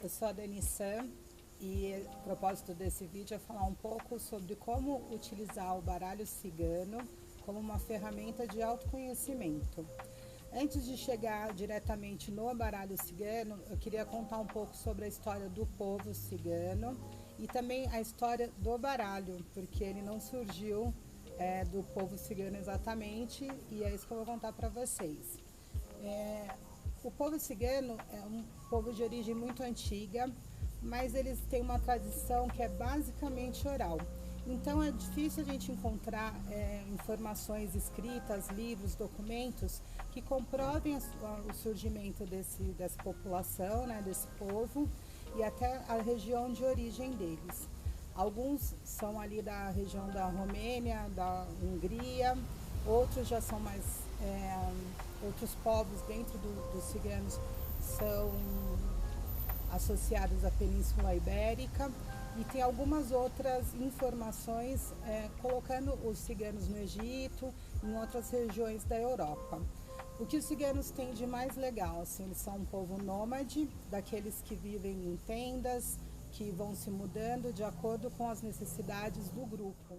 Eu sou a Dani San e o propósito desse vídeo é falar um pouco sobre como utilizar o baralho cigano como uma ferramenta de autoconhecimento. Antes de chegar diretamente no baralho cigano, eu queria contar um pouco sobre a história do povo cigano e também a história do baralho, porque ele não surgiu do povo cigano exatamente, e é isso que eu vou contar para vocês. O povo cigano é um povo de origem muito antiga, mas eles têm uma tradição que é basicamente oral. Então é difícil a gente encontrar informações escritas, livros, documentos que comprovem o surgimento dessa população, né, desse povo e até a região de origem deles. Alguns são ali da região da Romênia, da Hungria, outros já são mais outros povos dentro dos ciganos são associados à Península Ibérica, e tem algumas outras informações colocando os ciganos no Egito e em outras regiões da Europa. O que os ciganos têm de mais legal, assim, eles são um povo nômade, daqueles que vivem em tendas, que vão se mudando de acordo com as necessidades do grupo.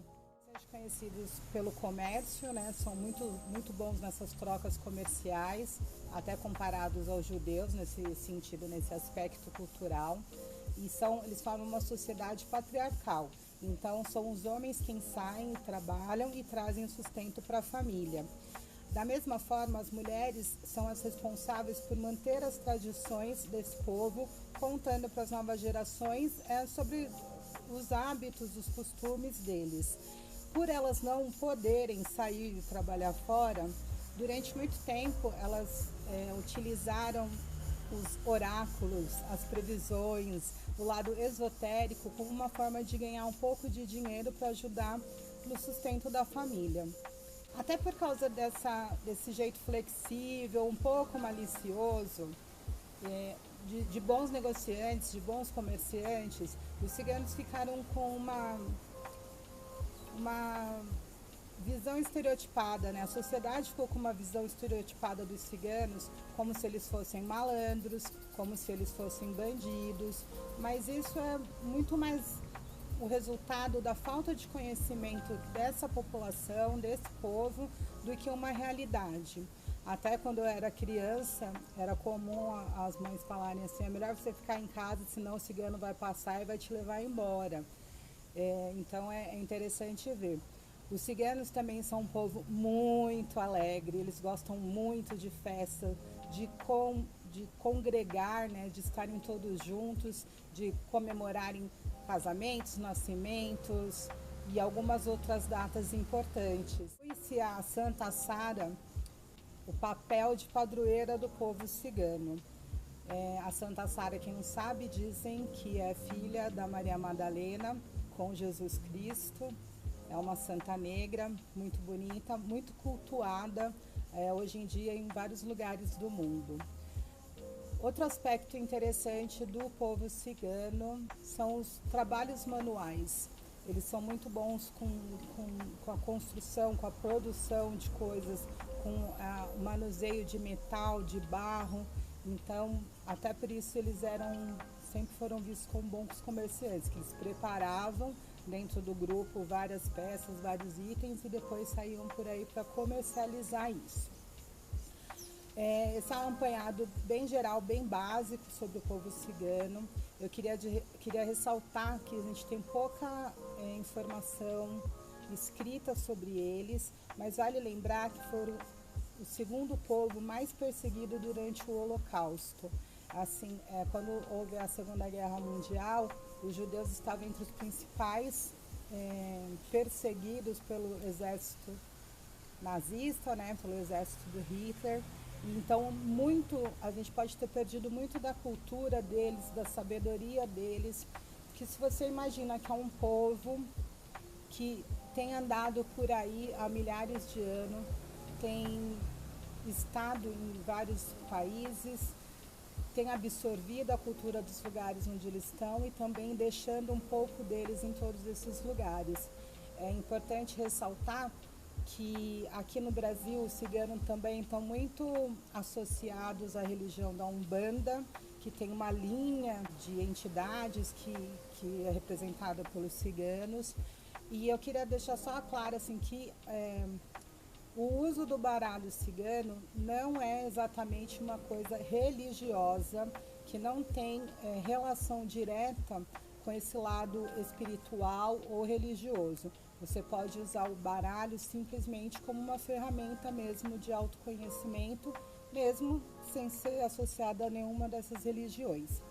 São conhecidos pelo comércio, né? São muito bons nessas trocas comerciais, até comparados aos judeus nesse sentido, nesse aspecto cultural. E eles formam uma sociedade patriarcal. Então são os homens quem saem, trabalham e trazem o sustento para a família. Da mesma forma, as mulheres são as responsáveis por manter as tradições desse povo, contando para as novas gerações sobre os hábitos, os costumes deles. Por elas não poderem sair e trabalhar fora, durante muito tempo elas utilizaram os oráculos, as previsões, o lado esotérico como uma forma de ganhar um pouco de dinheiro para ajudar no sustento da família. Até por causa desse jeito flexível, um pouco malicioso, de bons negociantes, de bons comerciantes, os ciganos ficaram com uma visão estereotipada, né? A sociedade ficou com uma visão estereotipada dos ciganos, como se eles fossem malandros, como se eles fossem bandidos, mas isso é muito mais o resultado da falta de conhecimento dessa população, desse povo, do que uma realidade. Até quando eu era criança, era comum as mães falarem assim: é melhor você ficar em casa, senão o cigano vai passar e vai te levar embora. Então é interessante ver. Os ciganos também são um povo muito alegre, eles gostam muito de festa, de congregar, né, de estarem todos juntos, de comemorarem casamentos, nascimentos e algumas outras datas importantes. Conheci a Santa Sara, o papel de padroeira do povo cigano. A Santa Sara, quem não sabe, dizem que é filha da Maria Madalena com Jesus Cristo. É uma santa negra, muito bonita, muito cultuada hoje em dia em vários lugares do mundo. Outro aspecto interessante do povo cigano são os trabalhos manuais. Eles são muito bons com a construção, com a produção de coisas, com o manuseio de metal, de barro. Então, até por isso eles sempre foram vistos como bons comerciantes, que eles preparavam dentro do grupo várias peças, vários itens e depois saíam por aí para comercializar isso. Esse é um apanhado bem geral, bem básico sobre o povo cigano. Eu queria ressaltar que a gente tem pouca informação escrita sobre eles, mas vale lembrar que foram o segundo povo mais perseguido durante o Holocausto. Assim, quando houve a Segunda Guerra Mundial, os judeus estavam entre os principais perseguidos pelo exército nazista, né, pelo exército do Hitler. Então, a gente pode ter perdido muito da cultura deles, da sabedoria deles, que se você imagina que é um povo que tem andado por aí há milhares de anos, tem estado em vários países, tem absorvido a cultura dos lugares onde eles estão e também deixando um pouco deles em todos esses lugares. É importante ressaltar que aqui no Brasil os ciganos também estão muito associados à religião da Umbanda que tem uma linha de entidades que é representada pelos ciganos. E eu queria deixar só claro assim, que o uso do baralho cigano não é exatamente uma coisa religiosa, que não tem relação direta com esse lado espiritual ou religioso. Você pode usar o baralho simplesmente como uma ferramenta mesmo de autoconhecimento, mesmo sem ser associada a nenhuma dessas religiões.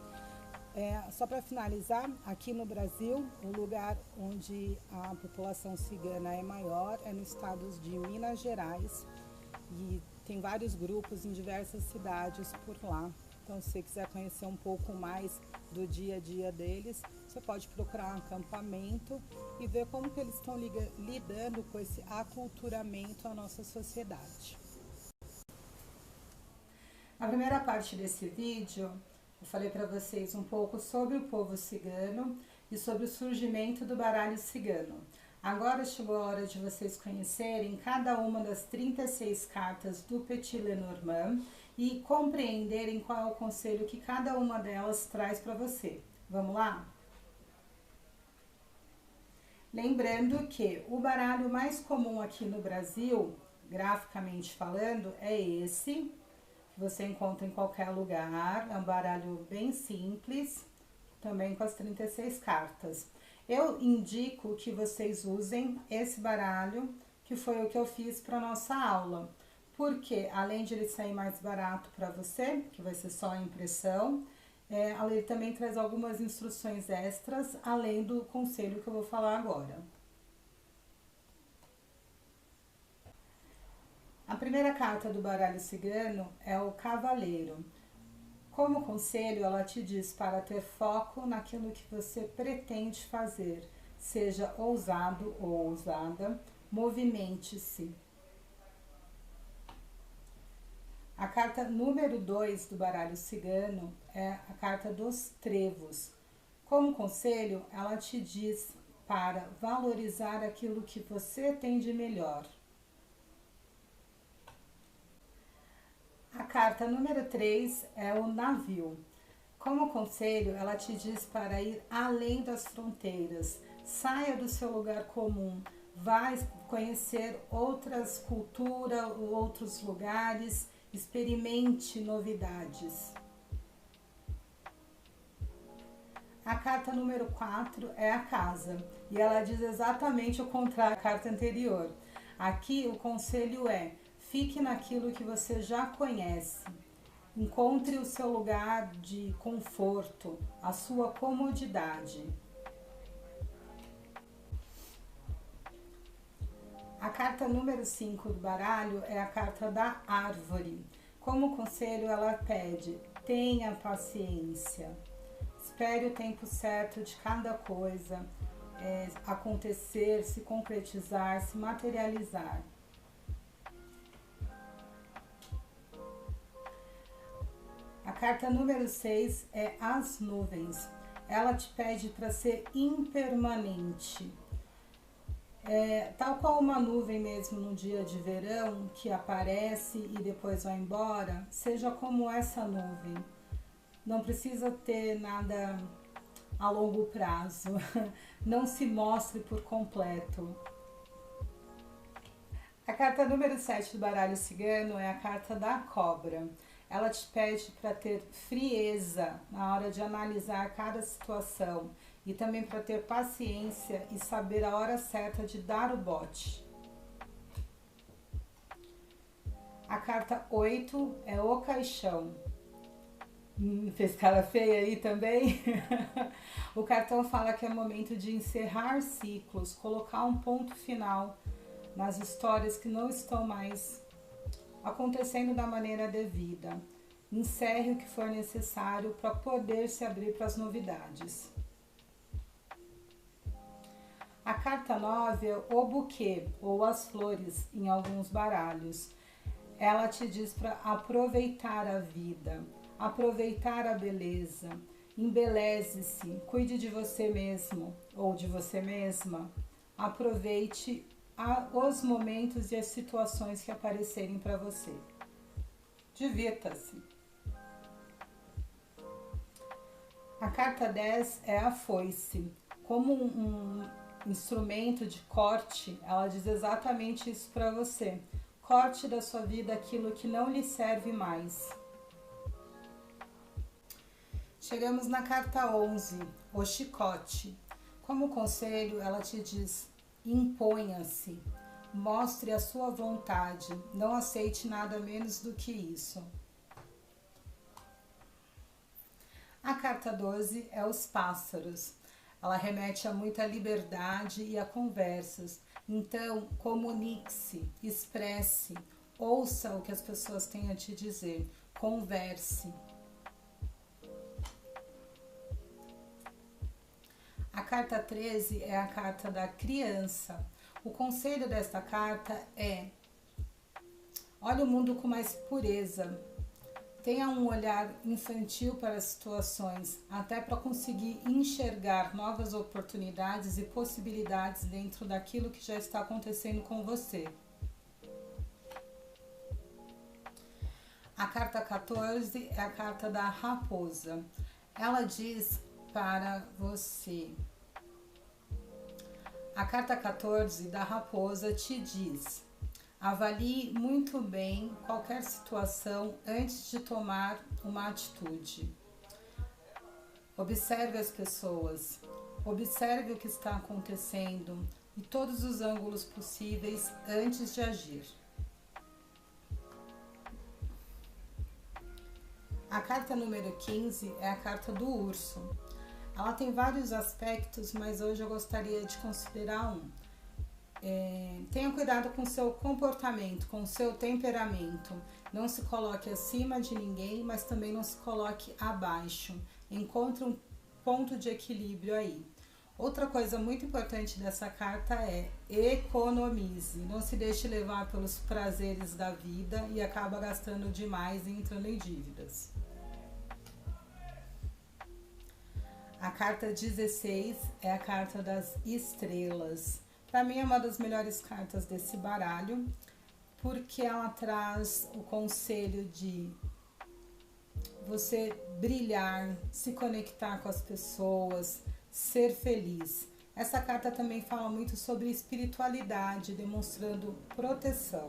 Só para finalizar, aqui no Brasil, o lugar onde a população cigana é maior é no estado de Minas Gerais, e tem vários grupos em diversas cidades por lá. Então, se você quiser conhecer um pouco mais do dia a dia deles, você pode procurar um acampamento e ver como que eles estão lidando com esse aculturamento à nossa sociedade. Na primeira parte desse vídeo, eu falei para vocês um pouco sobre o povo cigano e sobre o surgimento do baralho cigano. Agora chegou a hora de vocês conhecerem cada uma das 36 cartas do Petit Lenormand e compreenderem qual é o conselho que cada uma delas traz para você. Vamos lá? Lembrando que o baralho mais comum aqui no Brasil, graficamente falando, é esse, que você encontra em qualquer lugar. É um baralho bem simples, também com as 36 cartas. Eu indico que vocês usem esse baralho, que foi o que eu fiz para nossa aula, porque além de ele sair mais barato para você, que vai ser só a impressão, ele também traz algumas instruções extras, além do conselho que eu vou falar agora. A primeira carta do baralho cigano é o Cavaleiro. Como conselho, ela te diz para ter foco naquilo que você pretende fazer, seja ousado ou ousada, movimente-se. A carta número 2 do baralho cigano é a carta dos Trevos. Como conselho, ela te diz para valorizar aquilo que você tem de melhor. A carta número 3 é o Navio. Como conselho, ela te diz para ir além das fronteiras. Saia do seu lugar comum. Vai conhecer outras culturas, outros lugares. Experimente novidades. A carta número 4 é a Casa. E ela diz exatamente o contrário da carta anterior. Aqui o conselho é: fique naquilo que você já conhece. Encontre o seu lugar de conforto, a sua comodidade. A carta número 5 do baralho é a carta da Árvore. Como conselho, ela pede: tenha paciência. Espere o tempo certo de cada coisa acontecer, se concretizar, se materializar. A carta número 6 é as Nuvens. Ela te pede para ser impermanente. Tal qual uma nuvem mesmo no dia de verão, que aparece e depois vai embora, seja como essa nuvem. Não precisa ter nada a longo prazo. Não se mostre por completo. A carta número 7 do baralho cigano é a carta da Cobra. Ela te pede para ter frieza na hora de analisar cada situação e também para ter paciência e saber a hora certa de dar o bote. A carta 8 é o Caixão. Fez cara feia aí também? O cartão fala que é momento de encerrar ciclos, colocar um ponto final nas histórias que não estão mais acontecendo da maneira devida. Encerre o que for necessário para poder se abrir para as novidades. A carta 9 é o buquê, ou as flores, em alguns baralhos. Ela te diz para aproveitar a vida, aproveitar a beleza, embeleze-se, cuide de você mesmo ou de você mesma. Aproveite os momentos e as situações que aparecerem para você. Divirta-se. A carta 10 é a foice. Como um instrumento de corte, ela diz exatamente isso para você. Corte da sua vida aquilo que não lhe serve mais. Chegamos na carta 11, o chicote. Como conselho, ela te diz: imponha-se, mostre a sua vontade, não aceite nada menos do que isso. A carta 12 é os pássaros. Ela remete a muita liberdade e a conversas. Então, comunique-se, expresse, ouça o que as pessoas têm a te dizer, converse. A carta 13 é a carta da criança. O conselho desta carta é: olhe o mundo com mais pureza. Tenha um olhar infantil para as situações, até para conseguir enxergar novas oportunidades e possibilidades dentro daquilo que já está acontecendo com você. A carta 14 é a carta da raposa. Ela diz para você: a carta 14 da raposa te diz: avalie muito bem qualquer situação antes de tomar uma atitude. Observe as pessoas, observe o que está acontecendo em todos os ângulos possíveis antes de agir. A carta número 15 é a carta do urso. Ela tem vários aspectos, mas hoje eu gostaria de considerar um. Tenha cuidado com o seu comportamento, com o seu temperamento. Não se coloque acima de ninguém, mas também não se coloque abaixo. Encontre um ponto de equilíbrio aí. Outra coisa muito importante dessa carta é: economize. Não se deixe levar pelos prazeres da vida e acaba gastando demais e entrando em dívidas. A carta 16 é a carta das estrelas. Para mim é uma das melhores cartas desse baralho, porque ela traz o conselho de você brilhar, se conectar com as pessoas, ser feliz. Essa carta também fala muito sobre espiritualidade, demonstrando proteção.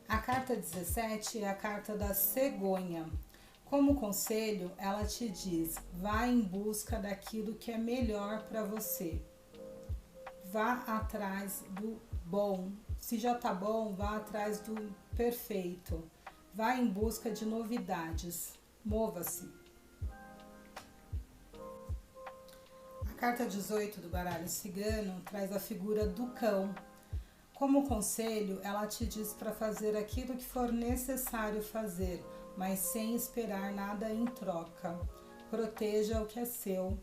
A carta 17 é a carta da cegonha. Como conselho, ela te diz: vá em busca daquilo que é melhor para você. Vá atrás do bom. Se já tá bom, vá atrás do perfeito. Vá em busca de novidades. Mova-se. A carta 18 do baralho cigano traz a figura do cão. Como conselho, ela te diz para fazer aquilo que for necessário fazer, mas sem esperar nada em troca. Proteja o que é seu.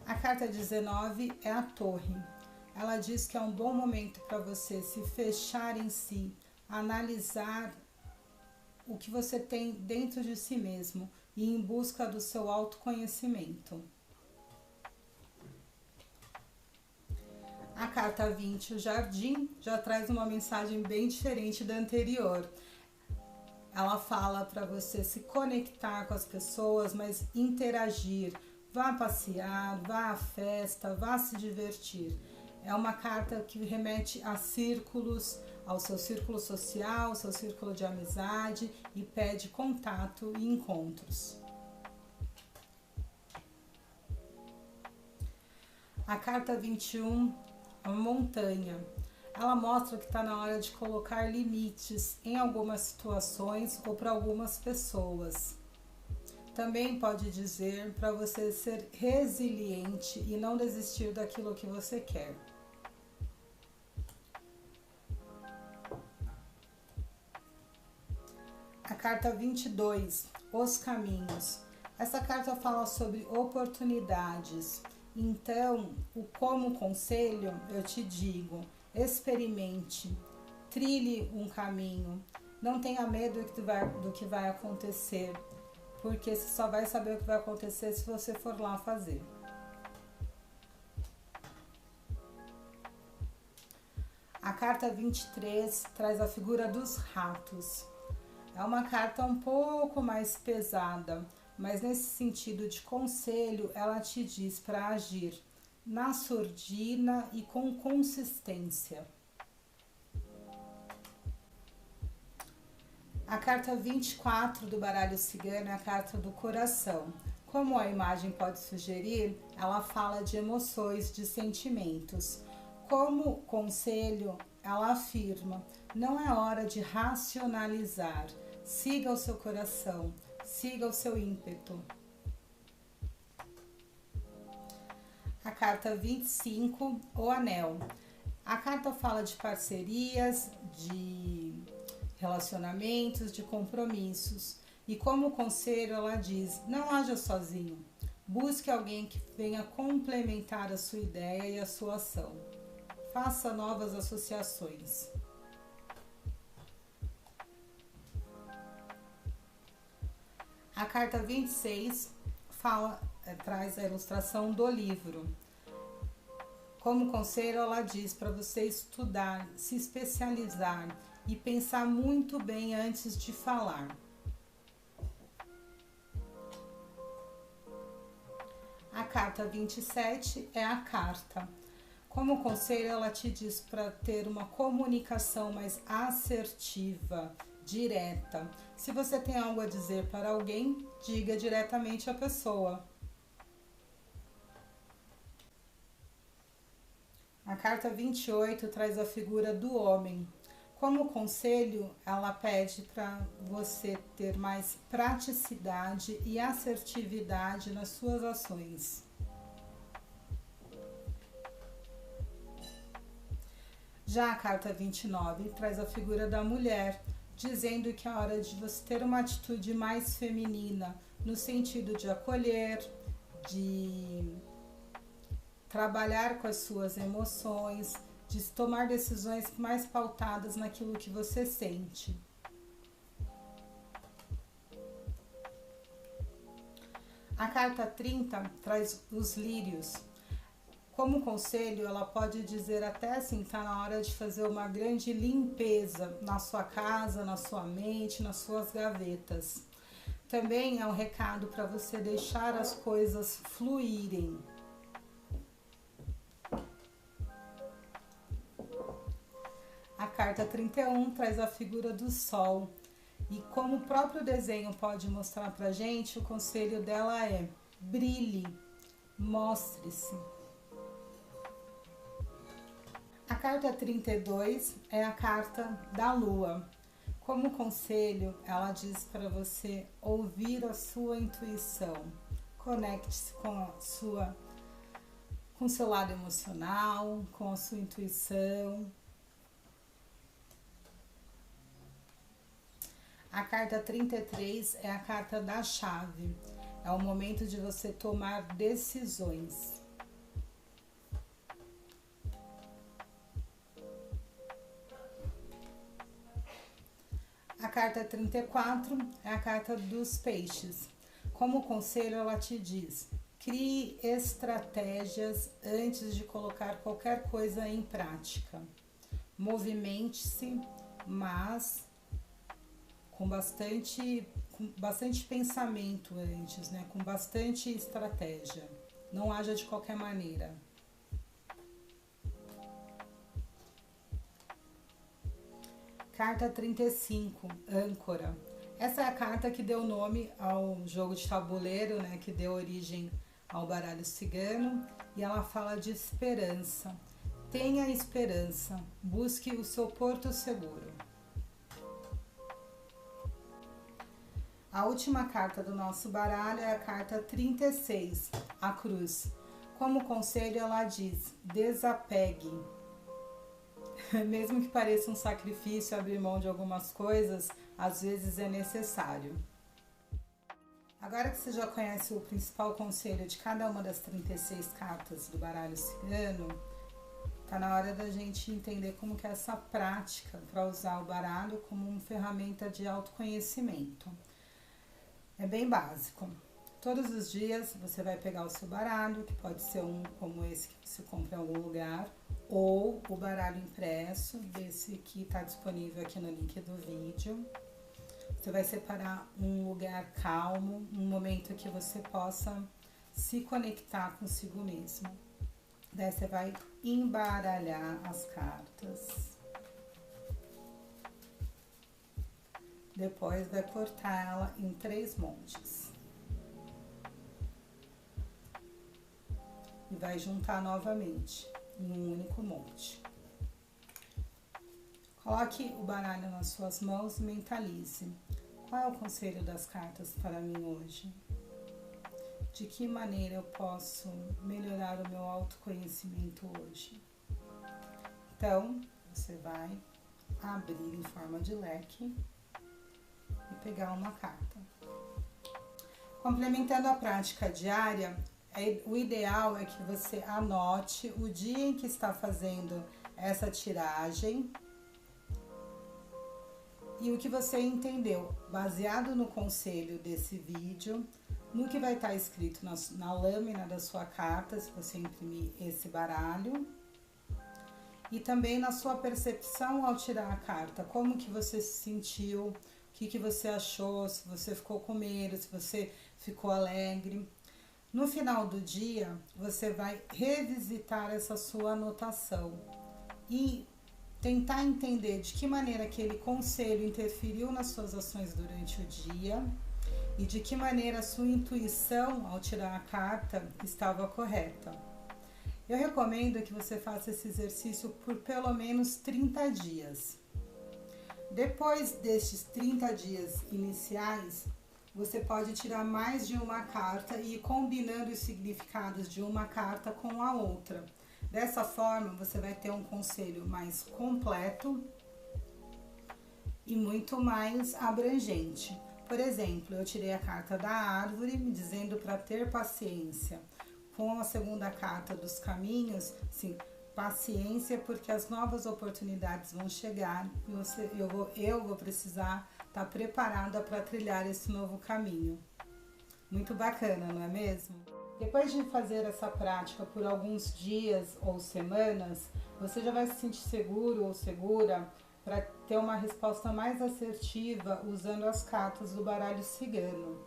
A carta 19 é a torre. Ela diz que é um bom momento para você se fechar em si, analisar o que você tem dentro de si mesmo e ir em busca do seu autoconhecimento. A carta 20, o jardim, já traz uma mensagem bem diferente da anterior. Ela fala para você se conectar com as pessoas, mas interagir. Vá passear, vá à festa, vá se divertir. É uma carta que remete a círculos, ao seu círculo social, ao seu círculo de amizade e pede contato e encontros. A carta 21, a montanha. Ela mostra que está na hora de colocar limites em algumas situações ou para algumas pessoas. Também pode dizer para você ser resiliente e não desistir daquilo que você quer. A carta 22, os caminhos. Essa carta fala sobre oportunidades. Então, como conselho, eu te digo: experimente, trilhe um caminho. Não tenha medo do que vai acontecer, porque você só vai saber o que vai acontecer se você for lá fazer. A carta 23 traz a figura dos ratos. É uma carta um pouco mais pesada, mas nesse sentido de conselho, ela te diz para agir na surdina e com consistência. A carta 24 do baralho cigano é a carta do coração. Como a imagem pode sugerir, ela fala de emoções, de sentimentos. Como conselho, ela afirma: não é hora de racionalizar, siga o seu coração, siga o seu ímpeto. A carta 25, o anel. A carta fala de parcerias, de relacionamentos, de compromissos. E como conselho, ela diz: não haja sozinho, busque alguém que venha complementar a sua ideia e a sua ação. Faça novas associações. A carta 26 traz a ilustração do livro. Como conselho, ela diz para você estudar, se especializar e pensar muito bem antes de falar. A carta 27 é a carta. Como conselho, ela te diz para ter uma comunicação mais assertiva, direta. Se você tem algo a dizer para alguém, diga diretamente à pessoa. A carta 28 traz a figura do homem. Como conselho, ela pede para você ter mais praticidade e assertividade nas suas ações. Já a carta 29 traz a figura da mulher, dizendo que é hora de você ter uma atitude mais feminina, no sentido de acolher, de trabalhar com as suas emoções, de tomar decisões mais pautadas naquilo que você sente. A carta 30 traz os lírios. Como conselho, ela pode dizer até assim, tá na hora de fazer uma grande limpeza na sua casa, na sua mente, nas suas gavetas. Também é um recado para você deixar as coisas fluírem. A carta 31 traz a figura do sol. E como o próprio desenho pode mostrar pra gente, o conselho dela é: brilhe, mostre-se. A carta 32 é a carta da lua. Como conselho, ela diz para você ouvir a sua intuição. Conecte-se com o seu lado emocional, com a sua intuição. A carta 33 é a carta da chave. É o momento de você tomar decisões. A carta 34 é a carta dos peixes. Como conselho, ela te diz: crie estratégias antes de colocar qualquer coisa em prática. Movimente-se, mas com bastante pensamento antes, né? Com bastante estratégia. Não haja de qualquer maneira. Carta 35, âncora. Essa é a carta que deu nome ao jogo de tabuleiro, né? Que deu origem ao baralho cigano. E ela fala de esperança. Tenha esperança. Busque o seu porto seguro. A última carta do nosso baralho é a carta 36, a cruz. Como conselho, ela diz: desapegue. Mesmo que pareça um sacrifício abrir mão de algumas coisas, às vezes é necessário. Agora que você já conhece o principal conselho de cada uma das 36 cartas do baralho cigano, tá na hora da gente entender como que é essa prática para usar o baralho como uma ferramenta de autoconhecimento. É bem básico. Todos os dias você vai pegar o seu baralho, que pode ser um como esse que você compra em algum lugar, ou o baralho impresso, desse que está disponível aqui no link do vídeo. Você vai separar um lugar calmo, um momento que você possa se conectar consigo mesmo. Daí você vai embaralhar as cartas. Depois vai cortar ela em 3 montes. E vai juntar novamente em um único monte. Coloque o baralho nas suas mãos e mentalize. Qual é o conselho das cartas para mim hoje? De que maneira eu posso melhorar o meu autoconhecimento hoje? Então, você vai abrir em forma de leque e pegar uma carta. Complementando a prática diária, o ideal é que você anote o dia em que está fazendo essa tiragem e o que você entendeu, baseado no conselho desse vídeo, no que vai estar escrito na lâmina da sua carta, se você imprimir esse baralho, e também na sua percepção ao tirar a carta, como que você se sentiu, o que você achou, se você ficou com medo, se você ficou alegre. No final do dia, você vai revisitar essa sua anotação e tentar entender de que maneira aquele conselho interferiu nas suas ações durante o dia e de que maneira a sua intuição ao tirar a carta estava correta. Eu recomendo que você faça esse exercício por pelo menos 30 dias. Depois destes 30 dias iniciais, você pode tirar mais de uma carta e ir combinando os significados de uma carta com a outra. Dessa forma, você vai ter um conselho mais completo e muito mais abrangente. Por exemplo, eu tirei a carta da árvore, me dizendo para ter paciência. Com a segunda carta dos caminhos, sim, paciência, porque as novas oportunidades vão chegar e eu vou precisar estar preparada para trilhar esse novo caminho. Muito bacana, não é mesmo? Depois de fazer essa prática por alguns dias ou semanas, você já vai se sentir seguro ou segura para ter uma resposta mais assertiva usando as cartas do baralho cigano.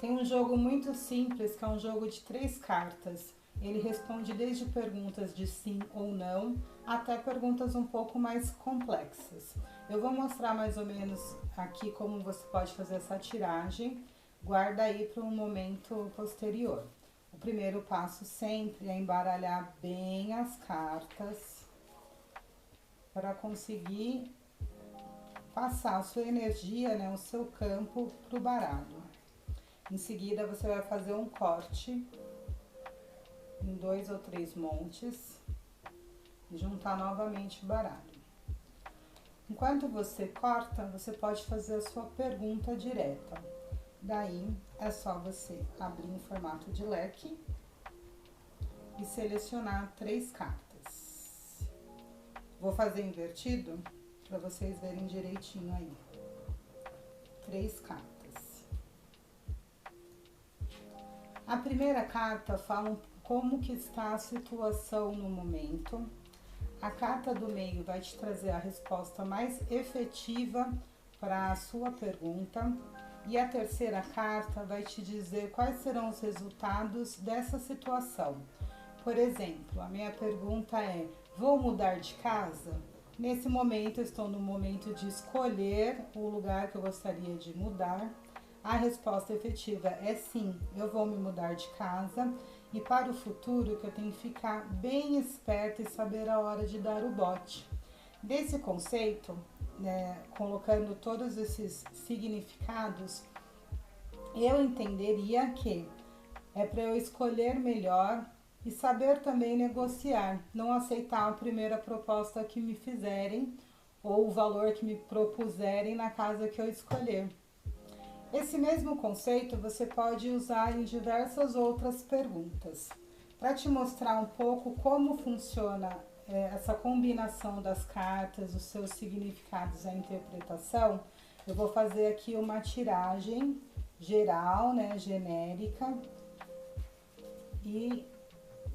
Tem um jogo muito simples, que é um jogo de 3 cartas. Ele responde desde perguntas de sim ou não, até perguntas um pouco mais complexas. Eu vou mostrar mais ou menos aqui como você pode fazer essa tiragem. Guarda aí para um momento posterior. O primeiro passo sempre é embaralhar bem as cartas para conseguir passar a sua energia, né, o seu campo para o baralho. Em seguida, você vai fazer um corte em 2 ou 3 montes e juntar novamente o baralho. Enquanto você corta, você pode fazer a sua pergunta direta. Daí, é só você abrir em formato de leque e selecionar 3 cartas. Vou fazer invertido para vocês verem direitinho aí. 3 cartas. A primeira carta fala como que está a situação no momento. A carta do meio vai te trazer a resposta mais efetiva para a sua pergunta. E a terceira carta vai te dizer quais serão os resultados dessa situação. Por exemplo, a minha pergunta é: vou mudar de casa? Nesse momento, eu estou no momento de escolher o lugar que eu gostaria de mudar. A resposta efetiva é sim, eu vou me mudar de casa. E para o futuro, que eu tenho que ficar bem esperta e saber a hora de dar o bote. Desse conceito, né, colocando todos esses significados, eu entenderia que é para eu escolher melhor e saber também negociar, não aceitar a primeira proposta que me fizerem ou o valor que me propuserem na casa que eu escolher. Esse mesmo conceito você pode usar em diversas outras perguntas. Para te mostrar um pouco como funciona essa combinação das cartas, os seus significados, a interpretação, eu vou fazer aqui uma tiragem geral, né, genérica, e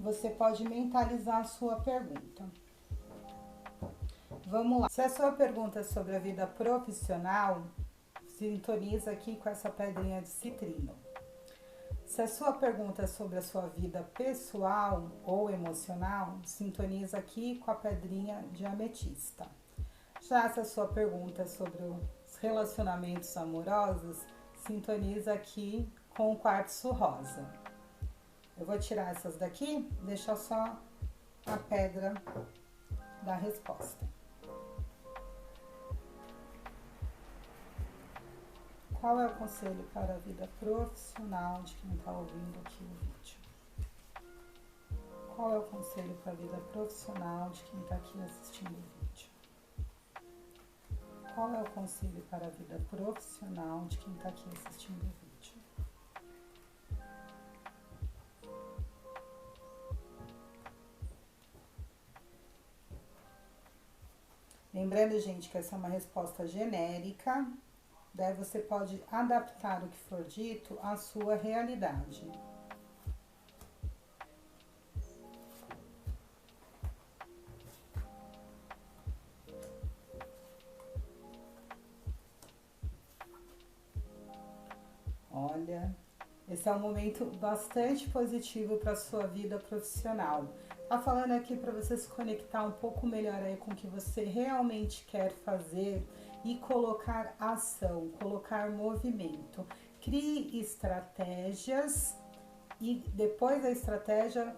você pode mentalizar a sua pergunta. Vamos lá. Se a sua pergunta é sobre a vida profissional, sintoniza aqui com essa pedrinha de citrino. Se a sua pergunta é sobre a sua vida pessoal ou emocional, sintoniza aqui com a pedrinha de ametista. Já se a sua pergunta é sobre os relacionamentos amorosos, sintoniza aqui com o quartzo rosa. Eu vou tirar essas daqui, deixar só a pedra da resposta. Qual é o conselho para a vida profissional de quem está ouvindo aqui o vídeo? Qual é o conselho para a vida profissional de quem está aqui assistindo o vídeo? Qual é o conselho para a vida profissional de quem está aqui assistindo o vídeo? Lembrando, gente, que essa é uma resposta genérica. Daí você pode adaptar o que for dito à sua realidade. Olha, esse é um momento bastante positivo para a sua vida profissional. Tá falando aqui para você se conectar um pouco melhor aí com o que você realmente quer fazer e colocar ação, colocar movimento. Crie estratégias e depois da estratégia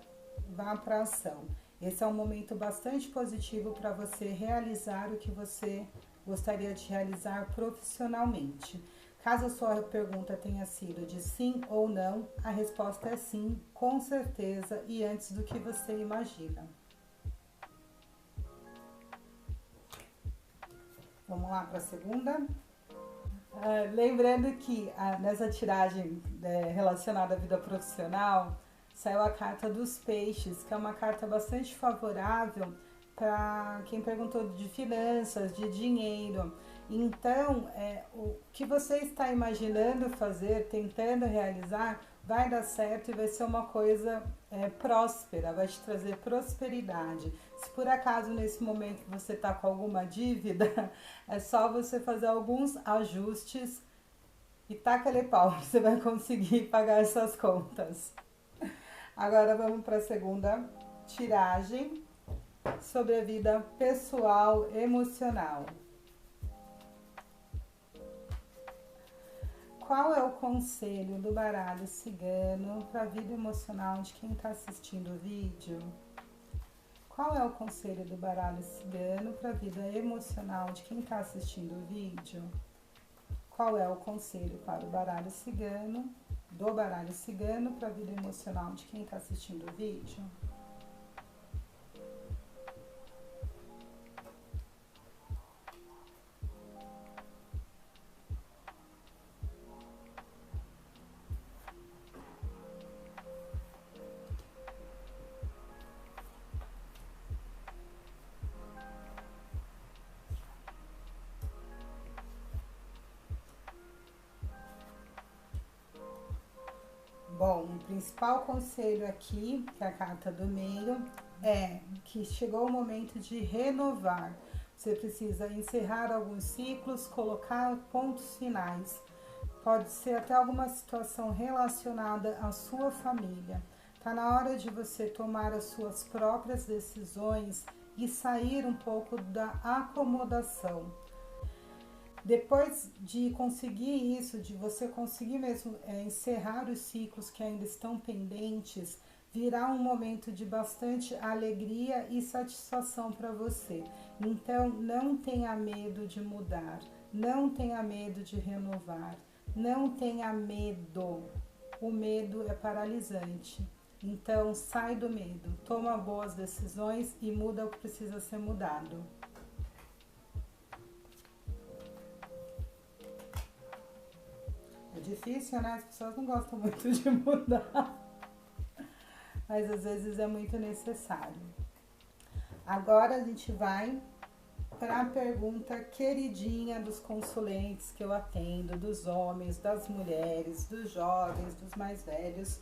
vá para a ação. Esse é um momento bastante positivo para você realizar o que você gostaria de realizar profissionalmente. Caso a sua pergunta tenha sido de sim ou não, a resposta é sim, com certeza e antes do que você imagina. Vamos lá para a segunda? Lembrando que nessa tiragem relacionada à vida profissional, saiu a carta dos peixes, que é uma carta bastante favorável para quem perguntou de finanças, de dinheiro. Então, o que você está imaginando fazer, tentando realizar, vai dar certo e vai ser uma coisa próspera, vai te trazer prosperidade. Se por acaso nesse momento você está com alguma dívida, é só você fazer alguns ajustes e taca-lhe pau, você vai conseguir pagar essas contas. Agora vamos para a segunda tiragem sobre a vida pessoal emocional. Qual é o conselho do baralho cigano para a vida emocional de quem está assistindo o vídeo? Qual é o conselho do baralho cigano para a vida emocional de quem está assistindo o vídeo? Qual é o conselho para o baralho cigano, do baralho cigano para a vida emocional de quem está assistindo o vídeo? Bom, o principal conselho aqui, que é a carta do meio, é que chegou o momento de renovar. Você precisa encerrar alguns ciclos, colocar pontos finais. Pode ser até alguma situação relacionada à sua família. Tá na hora de você tomar as suas próprias decisões e sair um pouco da acomodação. Depois de conseguir isso, de você conseguir mesmo encerrar os ciclos que ainda estão pendentes, virá um momento de bastante alegria e satisfação para você. Então, não tenha medo de mudar, não tenha medo de renovar, não tenha medo. O medo é paralisante. Então, sai do medo, toma boas decisões e muda o que precisa ser mudado. É difícil, né? As pessoas não gostam muito de mudar, mas às vezes é muito necessário. Agora a gente vai para a pergunta queridinha dos consulentes que eu atendo, dos homens, das mulheres, dos jovens, dos mais velhos,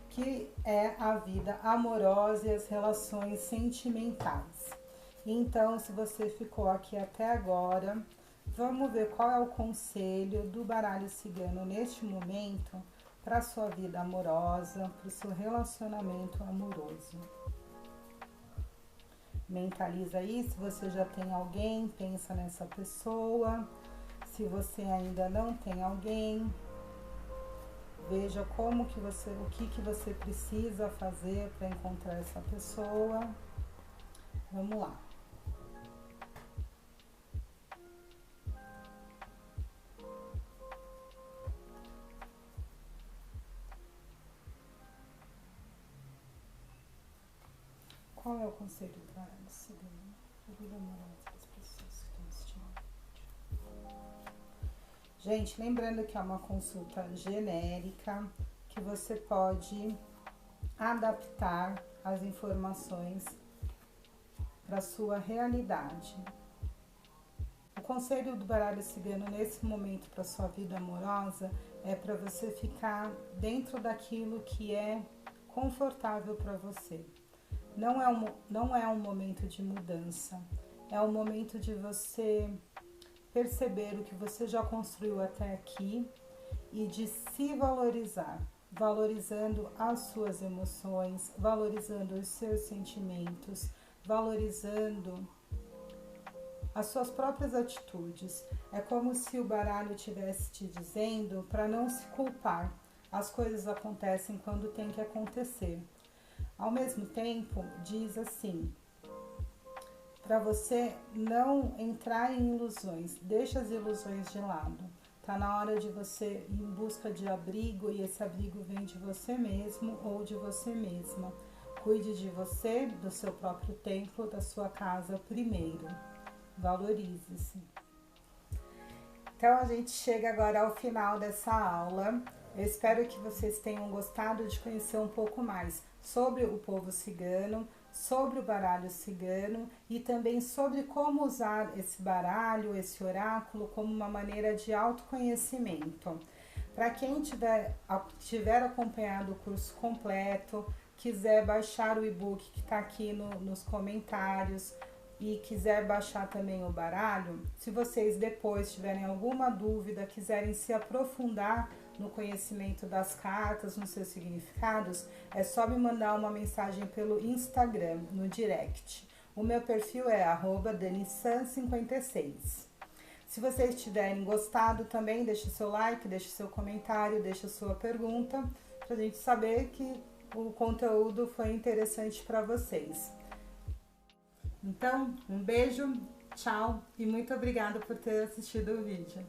que é a vida amorosa e as relações sentimentais. Então, se você ficou aqui até agora, vamos ver qual é o conselho do baralho cigano neste momento para sua vida amorosa, para o seu relacionamento amoroso. Mentaliza aí, se você já tem alguém, pensa nessa pessoa. Se você ainda não tem alguém, veja como que você, o que você precisa fazer para encontrar essa pessoa. Vamos lá. Qual é o conselho do baralho cigano? A vida amorosa das pessoas que estão assistindo. Gente, lembrando que é uma consulta genérica, que você pode adaptar as informações para sua realidade. O conselho do baralho cigano nesse momento para sua vida amorosa é para você ficar dentro daquilo que é confortável para você. Não é um momento de mudança, é um momento de você perceber o que você já construiu até aqui e de se valorizar, valorizando as suas emoções, valorizando os seus sentimentos, valorizando as suas próprias atitudes. É como se o baralho estivesse te dizendo para não se culpar. As coisas acontecem quando tem que acontecer. Ao mesmo tempo, diz assim, para você não entrar em ilusões, deixa as ilusões de lado. Tá na hora de você ir em busca de abrigo e esse abrigo vem de você mesmo ou de você mesma. Cuide de você, do seu próprio templo, da sua casa primeiro. Valorize-se. Então, a gente chega agora ao final dessa aula. Eu espero que vocês tenham gostado de conhecer um pouco mais sobre o povo cigano, sobre o baralho cigano e também sobre como usar esse baralho, esse oráculo, como uma maneira de autoconhecimento. Para quem tiver acompanhado o curso completo, quiser baixar o e-book que está aqui nos comentários, e quiser baixar também o baralho, se vocês depois tiverem alguma dúvida, quiserem se aprofundar no conhecimento das cartas, nos seus significados, é só me mandar uma mensagem pelo Instagram, no direct. O meu perfil é @danisan56. Se vocês tiverem gostado também, deixe seu like, deixe seu comentário, deixe sua pergunta, pra gente saber que o conteúdo foi interessante para vocês. Então, um beijo, tchau e muito obrigada por ter assistido o vídeo.